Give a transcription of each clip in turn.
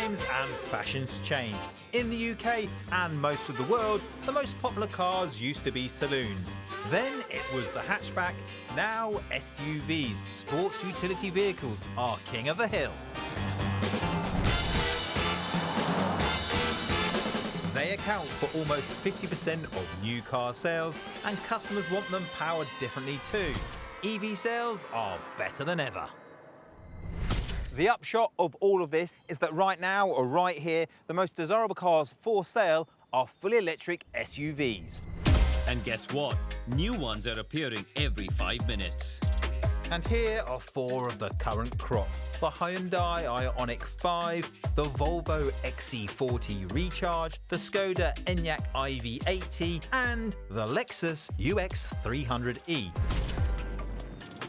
Times and fashions change. In the UK and most of the world, the most popular cars used to be saloons. Then it was the hatchback, now SUVs, sports utility vehicles, are king of the hill. They account for almost 50% of new car sales, and customers want them powered differently too. EV sales are better than ever. The upshot of all of this is that right now, or right here, the most desirable cars for sale are fully electric SUVs. And guess what? New ones are appearing every 5 minutes. And here are 4 of the current crop: the Hyundai Ioniq 5, the Volvo XC40 Recharge, the Skoda Enyaq IV80, and the Lexus UX 300e.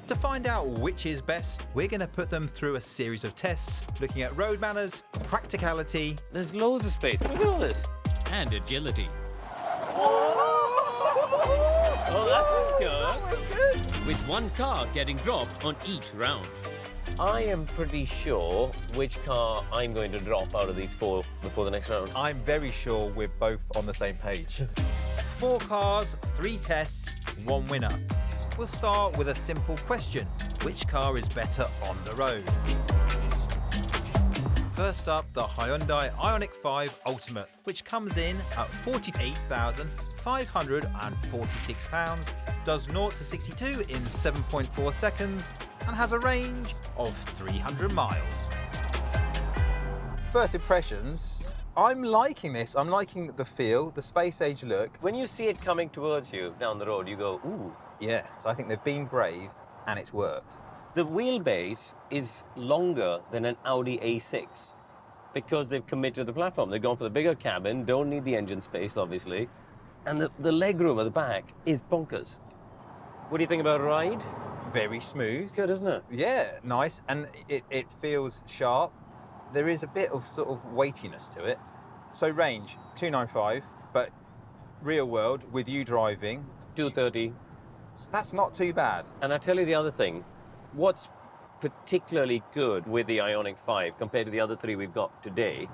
To find out which is best, we're going to put them through a series of tests, looking at road manners, practicality. There's loads of space. Look at all this. And agility. Oh, that's good. That was good. With one car getting dropped on each round. I am pretty sure which car I'm going to drop out of these 4 before the next round. I'm very sure we're both on the same page. 4 cars, 3 tests, 1 winner. We'll start with a simple question: which car is better on the road? First up, the Hyundai Ioniq 5 Ultimate, which comes in at £48,546, does 0 to 62 in 7.4 seconds, and has a range of 300 miles. First impressions, I'm liking this. I'm liking the feel, the space age look. When you see it coming towards you down the road, you go, ooh. Yeah, so I think they've been brave and it's worked. The wheelbase is longer than an Audi A6 because they've committed to the platform. They've gone for the bigger cabin, don't need the engine space, obviously. And the legroom at the back is bonkers. What do you think about a ride? Very smooth. It's good, isn't it? Yeah, nice. And it feels sharp. There is a bit of sort of weightiness to it. So range, 295, but real world, with you driving, 230. so that's not too bad. And I tell you the other thing, what's particularly good with the Ioniq 5 compared to the other 3 we've got today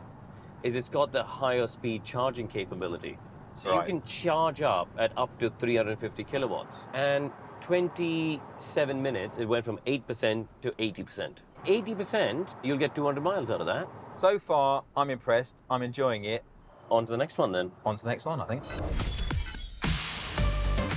is it's got the higher speed charging capability. So Right. you can charge up at up to 350 kilowatts. And 27 minutes, it went from 8% to 80%. 80%, you'll get 200 miles out of that. So far, I'm impressed. I'm enjoying it. On to the next one then. On to the next one, I think.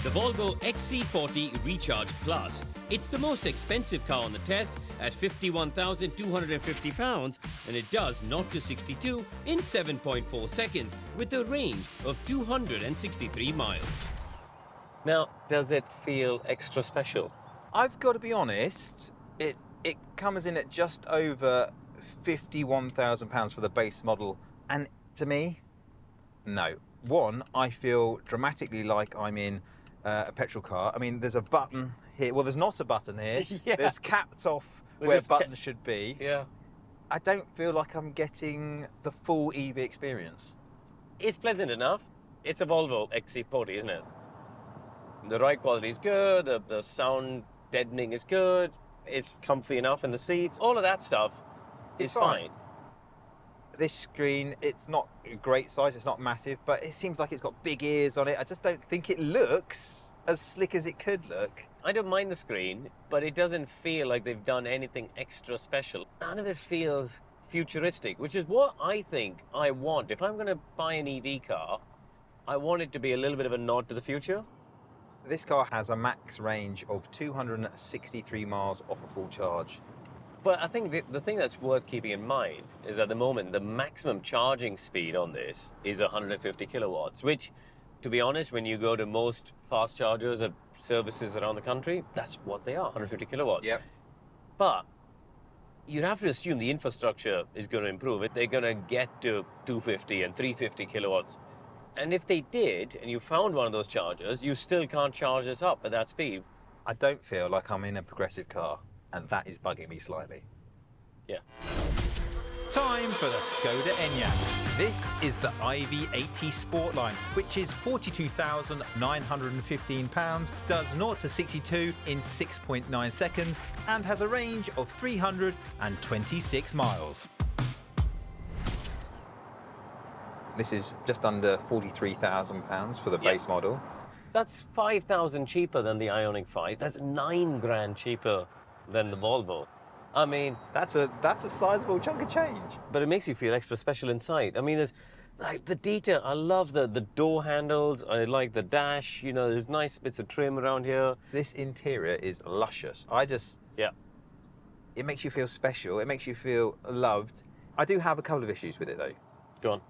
The Volvo XC40 Recharge Plus. It's the most expensive car on the test at £51,250, and it does 0 to 62 in 7.4 seconds with a range of 263 miles. Now, does it feel extra special? I've got to be honest, it comes in at just over £51,000 for the base model, and to me, no. One, I feel dramatically like I'm in a petrol car. I mean, there's a button here. Well, there's not a button here. Yeah. There's capped off There's where just buttons should be. Yeah. I don't feel like I'm getting the full EV experience. It's pleasant enough. It's a Volvo XC40, isn't it? The ride quality is good, the sound deadening is good, it's comfy enough in the seats, all of that stuff is It's fine. fine. This screen, it's not a great size, it's not massive, but it seems like it's got big ears on it. I just don't think it looks as slick as it could look. I don't mind the screen, but it doesn't feel like they've done anything extra special. None of it feels futuristic, which is what I think I want. If I'm going to buy an EV car, I want it to be a little bit of a nod to the future. This car has a max range of 263 miles off a full charge. But I think the thing that's worth keeping in mind is at the moment, the maximum charging speed on this is 150 kilowatts, which, to be honest, when you go to most fast chargers at services around the country, that's what they are, 150 kilowatts. Yep. But you'd have to assume the infrastructure is going to improve it. They're going to get to 250 and 350 kilowatts. And if they did, and you found one of those chargers, you still can't charge this up at that speed. I don't feel like I'm in a progressive car, and that is bugging me slightly. Yeah. Time for the Skoda Enyaq. This is the IV80 Sportline, which is £42,915, does 0 to 62 in 6.9 seconds, and has a range of 326 miles. This is just under £43,000 for the base model. That's 5,000 cheaper than the Ioniq 5. That's 9 grand cheaper than the Volvo. I mean, That's a sizable chunk of change. but it makes you feel extra special inside. I mean, there's like the detail. I love the door handles. I like the dash. You know, there's nice bits of trim around here. This interior is luscious. Yeah. It makes you feel special. It makes you feel loved. I do have a couple of issues with it though. Go on.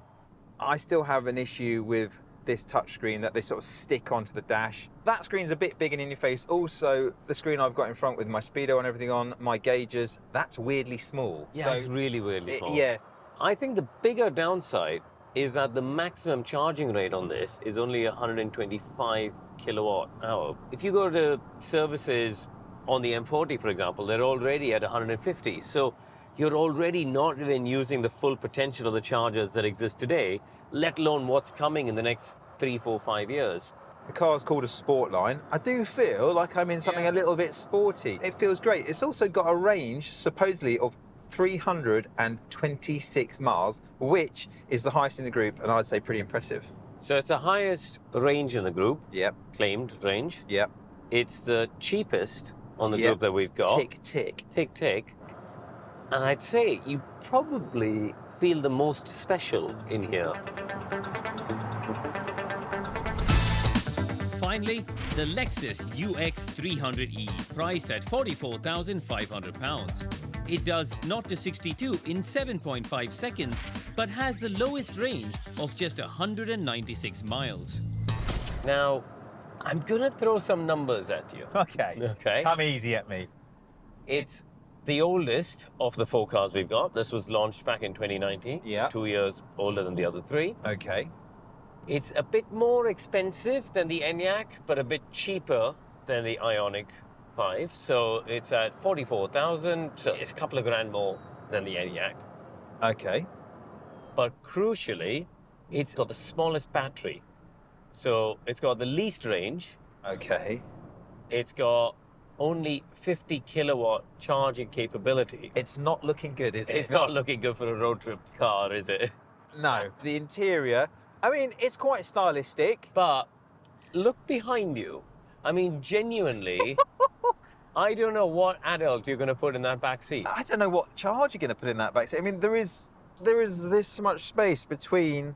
I still have an issue with this touchscreen that they sort of stick onto the dash. That screen's a bit big and in your face. Also, the screen I've got in front with my speedo and everything on, my gauges, that's weirdly small. Yeah, it's really weirdly small. Yeah. I think the bigger downside is that the maximum charging rate on this is only 125 kilowatt hour. If you go to services on the M40, for example, they're already at 150. So you're already not even using the full potential of the chargers that exist today, let alone what's coming in the next 3, 4, 5 years. The car's called a sport line. I do feel like I'm in something a little bit sporty. It feels great. It's also got a range, supposedly, of 326 miles, which is the highest in the group, and I'd say pretty impressive. So it's the highest range in the group, Yep, claimed range. yep. It's the cheapest on the Yep. group that we've got. Tick, tick. Tick, tick. And I'd say you probably feel the most special in here. Finally, the Lexus UX 300e, priced at £44,500. It does 0 to 62 in 7.5 seconds, but has the lowest range of just 196 miles. Now, I'm gonna throw some numbers at you. Okay. Okay. Come easy at me. It's the oldest of the 4 cars we've got. This was launched back in 2019. Yeah. 2 years older than the other 3. Okay. It's a bit more expensive than the Enyaq, but a bit cheaper than the Ioniq 5. So it's at 44,000. So it's a couple of grand more than the Enyaq. Okay. But crucially, it's got the smallest battery. So it's got the least range. Okay. It's got only 50 kilowatt charging capability. It's not looking good, is it? It's not looking good for a road trip car, is it? No. The interior, I mean, it's quite stylistic. But look behind you. I mean, genuinely, I don't know what adult you're going to put in that back seat. I don't know what charge you're going to put in that back seat. I mean, there is this much space between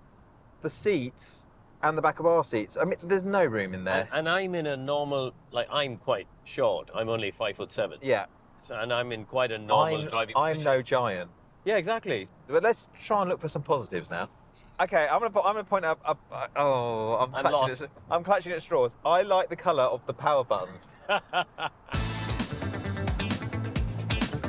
the seats and the back of our seats. I mean, there's no room in there. And I'm in a normal, like, I'm quite short. I'm only 5'7". Yeah. So, and I'm in quite a normal driving I'm position. no giant. Yeah, exactly. But let's try and look for some positives now. Okay, I'm gonna point out. I'm clutching at straws. I like the colour of the power button.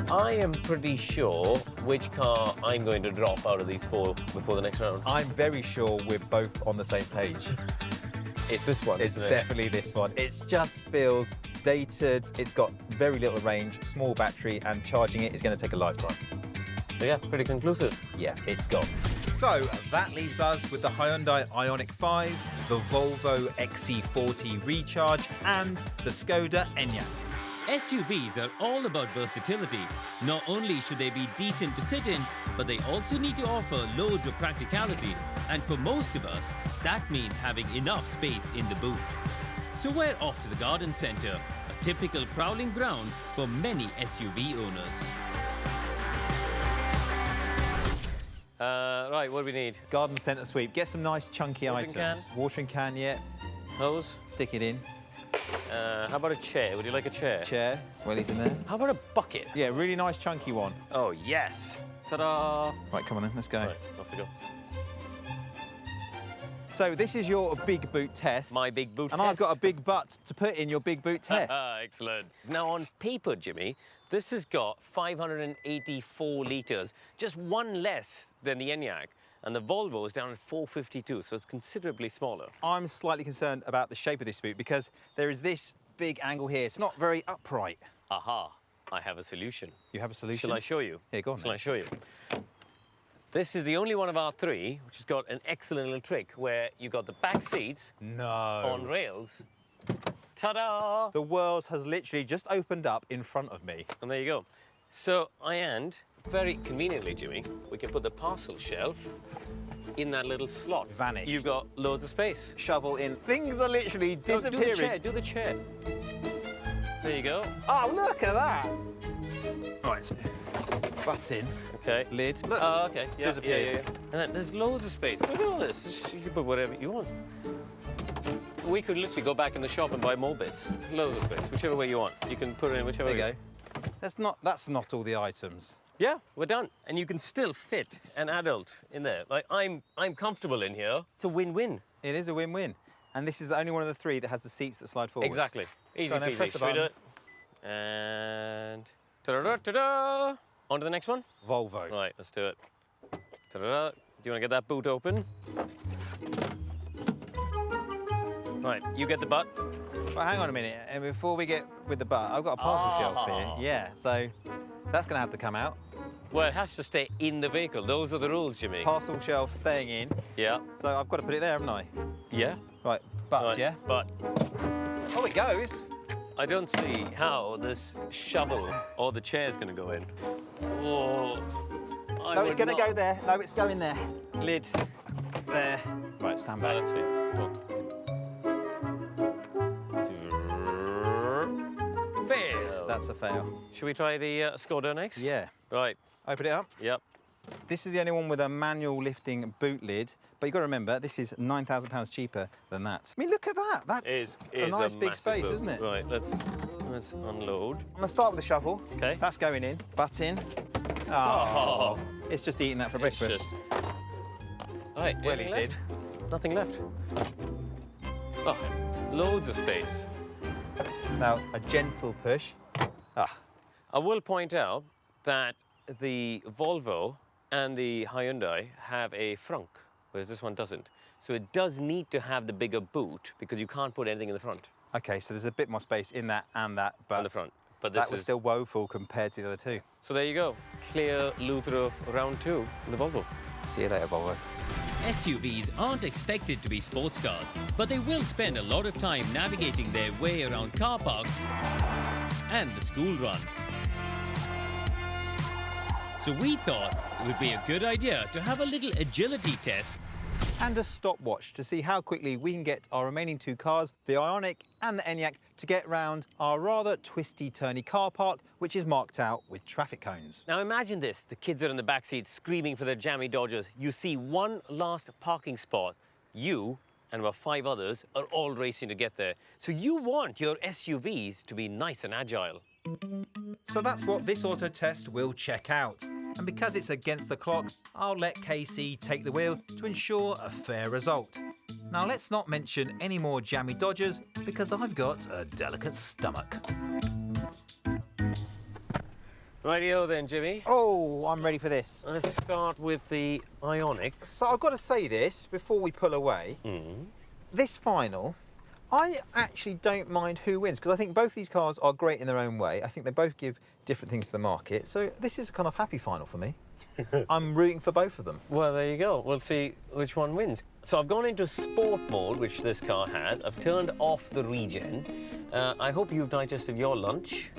I am pretty sure which car I'm going to drop out of these 4 before the next round. I'm very sure we're both on the same page. It's this one, It's isn't it? definitely this one. It just feels dated. It's got very little range, small battery, and charging it is going to take a lifetime. So yeah, pretty conclusive. Yeah, it's gone. So that leaves us with the Hyundai Ioniq 5, the Volvo XC40 Recharge, and the Skoda Enya. SUVs are all about versatility. Not only should they be decent to sit in, but they also need to offer loads of practicality. And for most of us, that means having enough space in the boot. So we're off to the garden centre, a typical prowling ground for many SUV owners. Right, what do we need? Garden centre sweep. Get some nice chunky Watering items. can? Watering can, yeah. Hose? Stick it in. How about a chair? Would you like a chair? Chair. Well, he's in there. How about a bucket? Yeah, really nice chunky one. Oh, yes. Ta-da! Right, come on then, let's go. Right, off we go. So this is your big boot test. My big boot and test. I've got a big butt to put in your big boot test. Excellent. Now, on paper, Jimmy, this has got 584 litres, just one less than the Enyaq. And the Volvo is down at 452, so it's considerably smaller. I'm slightly concerned about the shape of this boot because there is this big angle here. It's not very upright. Aha, I have a solution. You have a solution? Shall I show you? Here, go on Shall then. I show you? This is the only one of our 3 which has got an excellent little trick where you've got the back seats No. on rails. Ta-da! The world has literally just opened up in front of me. And there you go. So, and very conveniently, Jimmy, we can put the parcel shelf in that little slot. Vanished. You've got loads of space. Shovel in. Things are literally Oh, disappearing. do the chair. There you go. Oh, look at that. Right, so butt in. Okay. Lid. Look. Oh, okay. Yeah, Disappeared. yeah. And then there's loads of space. Look at all this. You can put whatever you want. We could literally go back in the shop and buy more bits. Loads of space, whichever way you want. You can put it in whichever There you way. go. That's not all the items. Yeah, we're done. And you can still fit an adult in there. Like I'm comfortable in here. It's a win-win. It is a win-win. And this is the only one of the three that has the seats that slide forward. Exactly. Easy Go on then, peasy. press the Should we do button. it? And ta-da-da-ta-da! On to the next one. Volvo. Right, let's do it. Ta-da-da. Do you want to get that boot open? Right, you get the butt. Well, hang on a minute. And before we get with the butt, I've got a parcel shelf here. Yeah, so that's going to have to come out. Well, it has to stay in the vehicle. Those are the rules, Jimmy. Parcel shelf staying in. Yeah. So I've got to put it there, haven't I? Yeah. Right, butt, Right, yeah? But Oh, it goes. I don't see how this shovel or the chair's going to go in. Oh. No, it's going to go there. No, it's going there. Lid. There. Right, stand back. Let's see. Go on. Fail. That's a fail. Should we try the Skoda next? Yeah. Right. Open it up. Yep. This is the only one with a manual lifting boot lid. But you've got to remember, this is £9,000 cheaper than that. I mean, look at that. That's a nice big massive space, boot. isn't it? Right, let's unload. I'm going to start with the shovel. Okay. That's going in. Butt in. Oh. It's just eating that for It's breakfast. just... Right, Well, anything he left? said. Nothing left. Oh, loads of space. Now, a gentle push. Ah, I will point out that the Volvo and the Hyundai have a frunk, whereas this one doesn't. So it does need to have the bigger boot because you can't put anything in the front okay, so there's a bit more space in that and that, but on the front. But this that was is still woeful compared to the other two. So there you go. Clear loser of round 2 in the Volvo. See you later, Volvo. SUVs aren't expected to be sports cars, but they will spend a lot of time navigating their way around car parks and the school run. So we thought it would be a good idea to have a little agility test And a stopwatch to see how quickly we can get our remaining two cars, the Ioniq and the Enyaq, to get round our rather twisty-turny car park, which is marked out with traffic cones. Now imagine this, the kids are in the back seat screaming for their jammy Dodgers. You see one last parking spot. You and about 5 others are all racing to get there. So you want your SUVs to be nice and agile. So that's what this auto test will check out. And because it's against the clock, I'll let KC take the wheel to ensure a fair result. Now let's not mention any more jammy Dodgers because I've got a delicate stomach. Rightio then, Jimmy. Oh, I'm ready for this. Let's start with the Ioniq. So I've got to say this before we pull away. This final, I actually don't mind who wins because I think both these cars are great in their own way. I think they both give different things to the market. So this is a kind of happy final for me. I'm rooting for both of them. Well, there you go. We'll see which one wins. So I've gone into sport mode, which this car has. I've turned off the regen. I hope you've digested your lunch.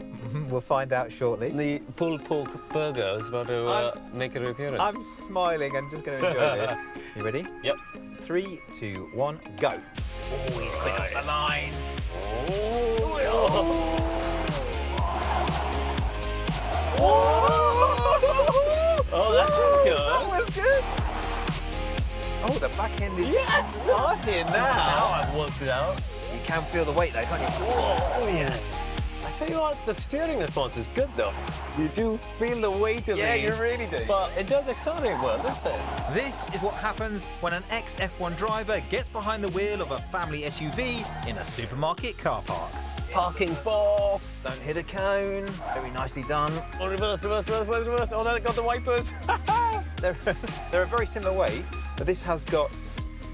We'll find out shortly. The pulled pork burger is about to make an appearance. I'm smiling and just going to enjoy this. You ready? Yep. 3, 2, 1, go. Oh, he's quick off the line. Oh, that's good. That was good. Oh, the back end is starting now. Now I've worked it out. You can feel the weight though, can't you? Oh, yes. I tell you what, the steering response is good though. You do feel the weight of Yeah, these, you really do. but it does accelerate well, doesn't it? This is what happens when an ex-F1 driver gets behind the wheel of a family SUV in a supermarket car park. Parking box. Don't hit a cone. Very nicely done. Oh, reverse, reverse, reverse, reverse, reverse. Oh, that got the wipers. They're a very similar weight, but this has got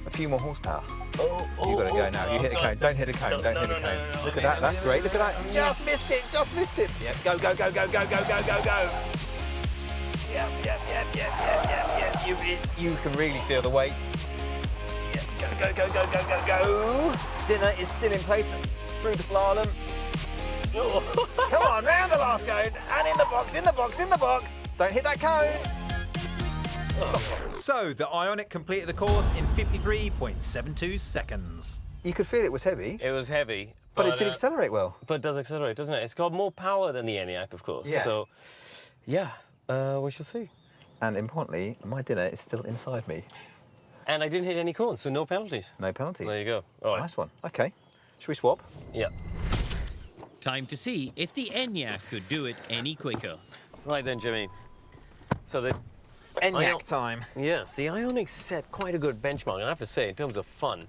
a few more horsepower. You've got to go now. You hit a cone. Don't hit a cone. Don't hit a cone. Look at that. That's great. Look at that. Just missed it. Just missed it. Yeah. Go, go, go, go, go, go, go, go, go. Yep. You can really feel the weight. Yeah. Go, go, go, go, go, go, go. Dinner is still in place through the slalom. Come on, round the last cone. And in the box, in the box, in the box. Don't hit that cone. So the Ioniq completed the course in 53.72 seconds. You could feel it was heavy, It was heavy. but it did accelerate well. But it does accelerate, doesn't it? It's got more power than the Enyaq, of course. Yeah. So, yeah, we shall see. And importantly, my dinner is still inside me. And I didn't hit any cones, so no penalties. No penalties. There you go. All right. Nice one. Okay. Should we swap? Yeah. Time to see if the Enya could do it any quicker. Right then, Jimmy. So the Enyaq time. Yes, the Ioniq set quite a good benchmark, and I have to say, in terms of fun,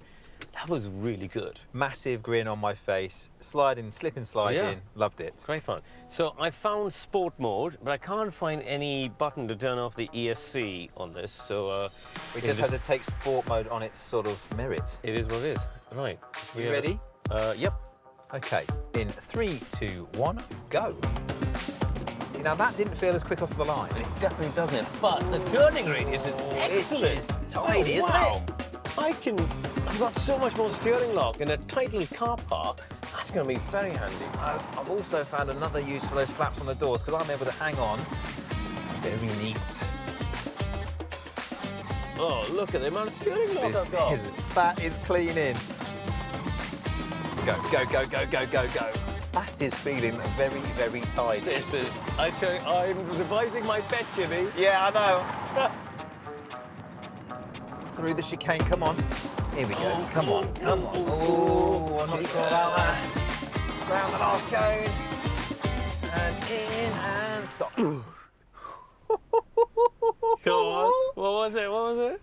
that was really good. Massive grin on my face. Sliding, slipping, sliding. Yeah. Loved it. Great fun. So I found sport mode, but I can't find any button to turn off the ESC on this. So We just had to take sport mode on its sort of merit. It is what it is. Right. You ready? Yep. Okay. In 3, 2, 1, go. See, now that didn't feel as quick off the line. It definitely doesn't. But the turning radius is excellent. It is tidy, isn't wow. it? I've got so much more steering lock in a tight little car park. That's going to be very handy. I've also found another use for those flaps on the doors because I'm able to hang on. Very neat. Oh, look at the amount of steering lock I've got. That is clean in. Go, go, go, go, go, go, go. That is feeling very, very tidy. This is, I tell you, I'm revising my bet, Jimmy. Yeah, I know. Through the chicane, come on. Here we go. Come on, come on. Oh, I'm not sure about that. Round the last cone. And in and stop. Come on. What was it? What was it?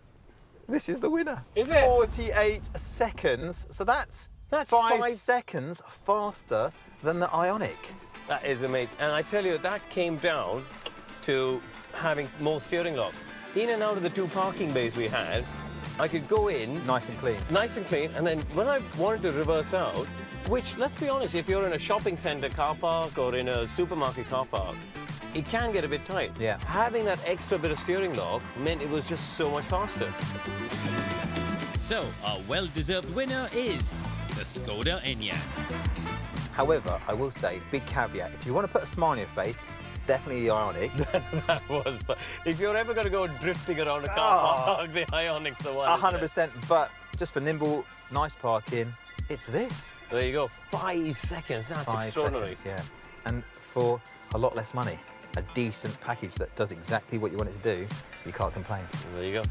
This is the winner. Is it? 48 seconds. So that's 5 seconds faster than the Ioniq. That is amazing. And I tell you, that came down to having more steering lock. In and out of the 2 parking bays we had, I could go in Nice and clean. nice and clean, and then when I wanted to reverse out, which, let's be honest, if you're in a shopping centre car park or in a supermarket car park, it can get a bit tight. Yeah. Having that extra bit of steering lock meant it was just so much faster. So, our well-deserved winner is the Skoda Enya. However, I will say, big caveat, if you want to put a smile on your face, definitely the Ioniq. That was, but if you're ever going to go drifting around a car park, the Ioniq's the one. 100%, but just for nimble, nice parking, it's this. There you go, 5 seconds, that's 5 extraordinary. seconds, yeah. And for a lot less money, a decent package that does exactly what you want it to do, you can't complain. There you go.